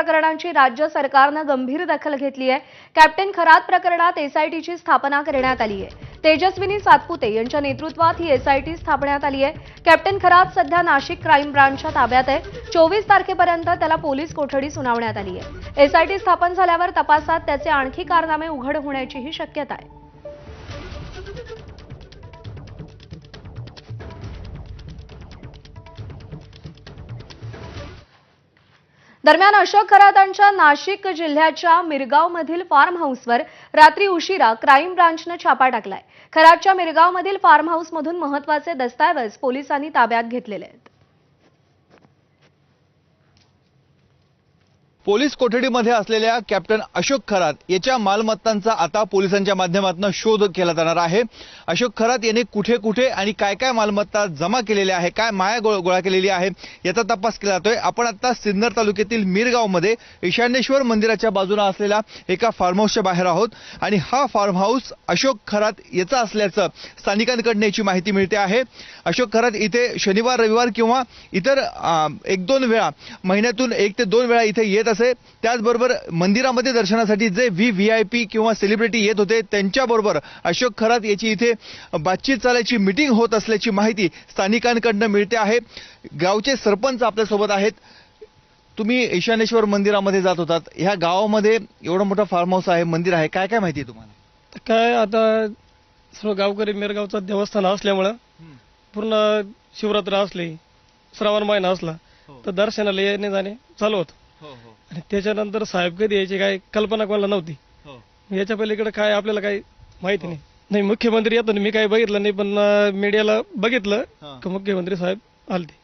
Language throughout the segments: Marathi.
प्रकरणाची राज्य सरकारने गंभीर दखल घेतली आहे। कॅप्टन खरात प्रकरणात एसआयटीची स्थापना करण्यात आली आहे। तेजस्विनी सातपुते यांच्या नेतृत्वात ही एसआयटी स्थापण्यात आली आहे। कॅप्टन खरात सध्या नाशिक क्राईम ब्रांचच्या ताब्यात आहे। 24 तारखेपर्यंत त्याला पोलीस कोठडी सुनावण्यात आली आहे। एसआयटी स्थापन झाल्यावर तपासात त्याचे आणखी कारनामे उघड होण्याचीही शक्यता आहे। दरम्यान अशोक खरातांच्या नाशिक जिल्ह्याच्या मिरगावमधील फार्म हाऊसवर रात्री उशिरा क्राईम ब्रांचने छापा टाकलाय। खरातच्या मिरगावमधील फार्म हाऊसमधून महत्त्वाचे दस्तावेज पोलिसांनी ताब्यात घेतलेले आहेत। पोलीस कोठडीमध्ये असलेल्या कॅप्टन अशोक खरात याच्या मालमत्तांचा आता पोलिसांच्या माध्यमातून शोध केला जाणार आहे। अशोक खरात यांनी कुठे कुठे आणि काय काय मालमत्ता जमा केलेल्या आहे, काय माया गोळा केलेली आहे याचा तपास केला जातोय। आपण आता सिन्नर तालुक्यातील मिरगावमध्ये ईशानेश्वर मंदिराच्या बाजूला असलेल्या एका फार्म हाऊसच्या बाहेर आहोत आणि हा फार्म हाऊस अशोक खरात याचा असल्याचं स्थानिकांकडून याची माहिती मिळते आहे। अशोक खरात इथे शनिवार रविवार किंवा इतर 1-2 वेळा महिन्यातून 1 ते 2 वेळा इथे येत असे। त्याचबरोबर मंदिरामध्ये दर्शनासाठी जे व्हीआयपी किंवा सेलिब्रिटी येत होते त्यांच्याबरोबर अशोक खरात याची इथे बातचीत चालायची, मीटिंग होत असल्याची माहिती स्थानिकांकडून मिळते आहे। गावचे सरपंच आपल्यासोबत आहेत। तुम्ही ईशानेश्वर मंदिरामध्ये जात होतात, ह्या गावामध्ये एवढा मोठा फार्म हाऊस आहे, मंदिर आहे, काय काय माहिती आहे तुम्हाला? काय आता सर्व गावकरी मिरगावचं देवस्थान असल्यामुळं पूर्ण शिवरात्र असली, श्रावण महिना असला तर दर्शनाला येणे जाणे चालू होतं आणि त्याच्यानंतर साहेब कधी यायची काय कल्पना कोणाला नव्हती। याच्या पलीकडे काय आपल्याला काही माहिती नाही। मुख्यमंत्री येतो मी काही बघितलं नाही, पण मीडियाला बघितलं की मुख्यमंत्री साहेब आलते।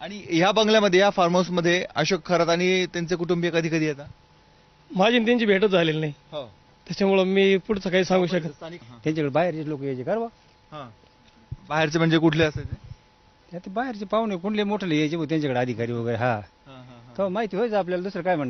आणि ह्या बंगल्यामध्ये, या फार्म हाऊस मध्ये अशोक खरात आणि त्यांचे कुटुंबीय कधी कधी येतात? माझी आणि त्यांची भेटच झालेली नाही, त्याच्यामुळं मी पुढचं काही सांगू शकत। त्यांच्याकडे बाहेरचे लोक यायचे करवा। बाहेरचे म्हणजे कुठले असायचे? ते बाहेरचे पाहुणे कुठले मोठे यायचे त्यांच्याकडे अधिकारी वगैरे। हा तो माहिती व्हायचं आपल्याला, दुसरं काय म्हणणं।